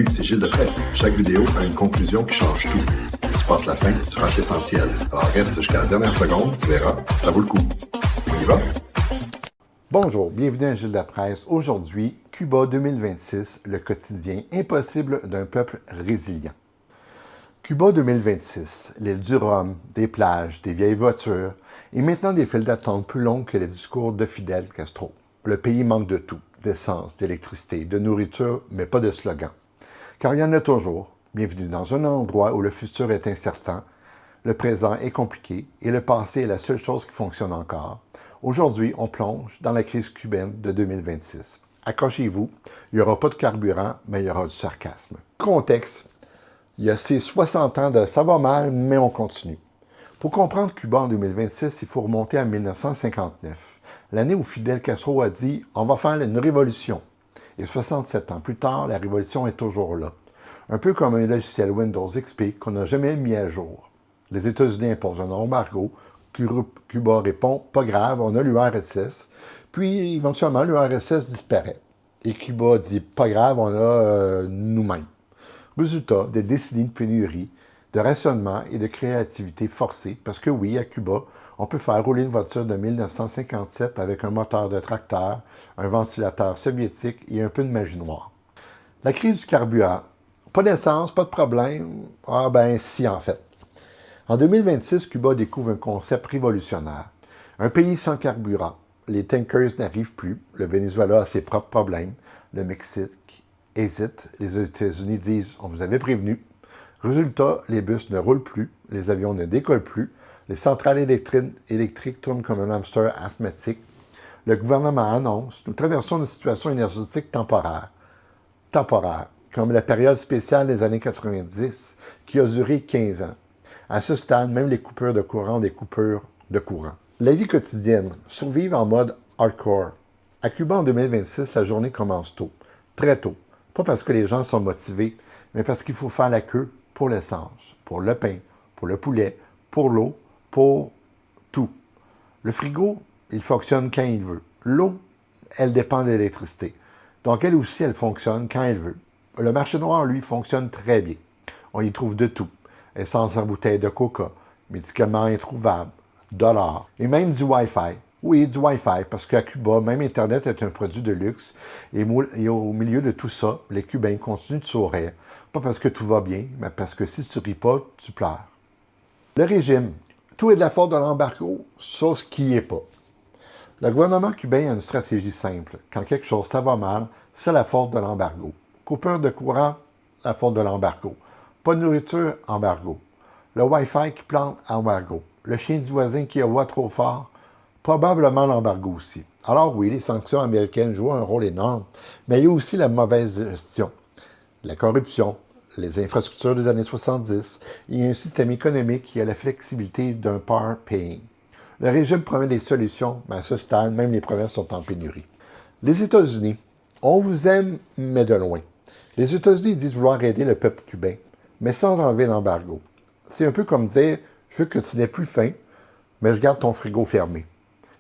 Salut, c'est Gilles de Presse. Chaque vidéo a une conclusion qui change tout. Si tu passes la fin, tu rates l'essentiel. Alors reste jusqu'à la dernière seconde, tu verras, ça vaut le coup. On y va? Bonjour, bienvenue à Gilles de Presse. Aujourd'hui, Cuba 2026, le quotidien impossible d'un peuple résilient. Cuba 2026, l'île du rhum, des plages, des vieilles voitures et maintenant des files d'attente plus longues que les discours de Fidel Castro. Le pays manque de tout, d'essence, d'électricité, de nourriture, mais pas de slogan. Car il y en a toujours. Bienvenue dans un endroit où le futur est incertain, le présent est compliqué et le passé est la seule chose qui fonctionne encore. Aujourd'hui, on plonge dans la crise cubaine de 2026. Accrochez-vous, il n'y aura pas de carburant, mais il y aura du sarcasme. Contexte, il y a ces 60 ans de « ça va mal, mais on continue ». Pour comprendre Cuba en 2026, il faut remonter à 1959, l'année où Fidel Castro a dit « on va faire une révolution ». Et 67 ans plus tard, la révolution est toujours là. Un peu comme un logiciel Windows XP qu'on n'a jamais mis à jour. Les États-Unis imposent un embargo, Cuba répond « pas grave, on a l'URSS », puis éventuellement l'URSS disparaît. Et Cuba dit « pas grave, on a nous-mêmes ». Résultat, des décennies de pénurie, de rationnement et de créativité forcée, parce que oui, à Cuba, on peut faire rouler une voiture de 1957 avec un moteur de tracteur, un ventilateur soviétique et un peu de magie noire. La crise du carburant. Pas d'essence, pas de problème. Ah ben si, en fait. En 2026, Cuba découvre un concept révolutionnaire. Un pays sans carburant. Les tankers n'arrivent plus. Le Venezuela a ses propres problèmes. Le Mexique hésite. Les États-Unis disent « on vous avait prévenu ». Résultat, les bus ne roulent plus, les avions ne décollent plus, les centrales électriques tournent comme un hamster asthmatique. Le gouvernement annonce « nous traversons une situation énergétique temporaire, comme la période spéciale des années 90 qui a duré 15 ans. À ce stade, même les coupures de courant ont des coupures de courant. La vie quotidienne, survivre en mode hardcore. À Cuba en 2026, la journée commence tôt, très tôt. Pas parce que les gens sont motivés, mais parce qu'il faut faire la queue pour l'essence, pour le pain, pour le poulet, pour l'eau, pour tout. Le frigo, il fonctionne quand il veut. L'eau, elle dépend de l'électricité. Donc, elle aussi, elle fonctionne quand elle veut. Le marché noir, lui, fonctionne très bien. On y trouve de tout. Essence en bouteille de coca, médicaments introuvables, dollars, et même du Wi-Fi. Oui, du Wi-Fi, parce qu'à Cuba, même Internet est un produit de luxe. Et au milieu de tout ça, les Cubains continuent de sourire. Pas parce que tout va bien, mais parce que si tu ris pas, tu pleures. Le régime. Tout est de la faute de l'embargo, sauf ce qui n'y est pas. Le gouvernement cubain a une stratégie simple. Quand quelque chose ça va mal, c'est la faute de l'embargo. Coupure de courant, la faute de l'embargo. Pas de nourriture, embargo. Le Wi-Fi qui plante, embargo. Le chien du voisin qui aboie trop fort, probablement l'embargo aussi. Alors oui, les sanctions américaines jouent un rôle énorme, mais il y a aussi la mauvaise gestion, la corruption, les infrastructures des années 70 et un système économique qui a la flexibilité d'un power paying. Le régime promet des solutions, mais à ce stade, même les provinces sont en pénurie. Les États-Unis, on vous aime, mais de loin. Les États-Unis disent vouloir aider le peuple cubain, mais sans enlever l'embargo. C'est un peu comme dire, je veux que tu n'aies plus faim, mais je garde ton frigo fermé.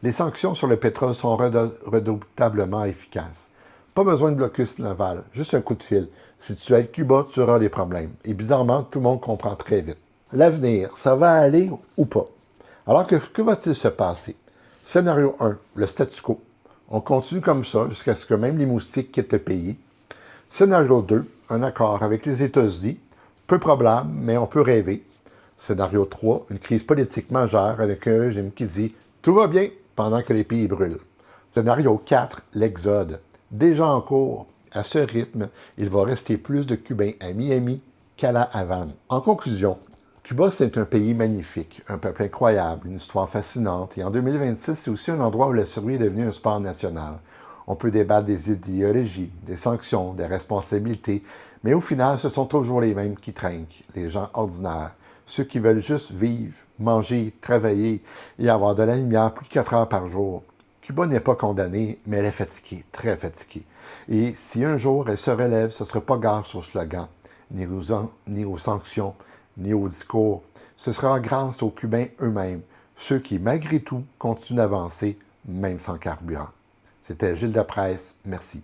Les sanctions sur le pétrole sont redoutablement efficaces. Pas besoin de blocus naval, juste un coup de fil. Si tu aides Cuba, tu auras des problèmes. Et bizarrement, tout le monde comprend très vite. L'avenir, ça va aller ou pas? Alors que va-t-il se passer? Scénario 1, le statu quo. On continue comme ça jusqu'à ce que même les moustiques quittent le pays. Scénario 2, un accord avec les États-Unis. Peu probable, mais on peut rêver. Scénario 3, une crise politique majeure avec un régime qui dit « tout va bien » pendant que les pays brûlent. Scénario 4, l'exode. Déjà en cours, à ce rythme, il va rester plus de Cubains à Miami qu'à la Havane. En conclusion, Cuba, c'est un pays magnifique, un peuple incroyable, une histoire fascinante. Et en 2026, c'est aussi un endroit où la survie est devenue un sport national. On peut débattre des idéologies, des sanctions, des responsabilités, mais au final, ce sont toujours les mêmes qui trinquent, les gens ordinaires, ceux qui veulent juste vivre, manger, travailler et avoir de la lumière plus de 4 heures par jour. Cuba n'est pas condamnée, mais elle est fatiguée, très fatiguée. Et si un jour elle se relève, ce ne sera pas grâce aux slogans, ni aux sanctions, ni aux discours. Ce sera grâce aux Cubains eux-mêmes, ceux qui, malgré tout, continuent d'avancer, même sans carburant. C'était Gilles de Presse. Merci.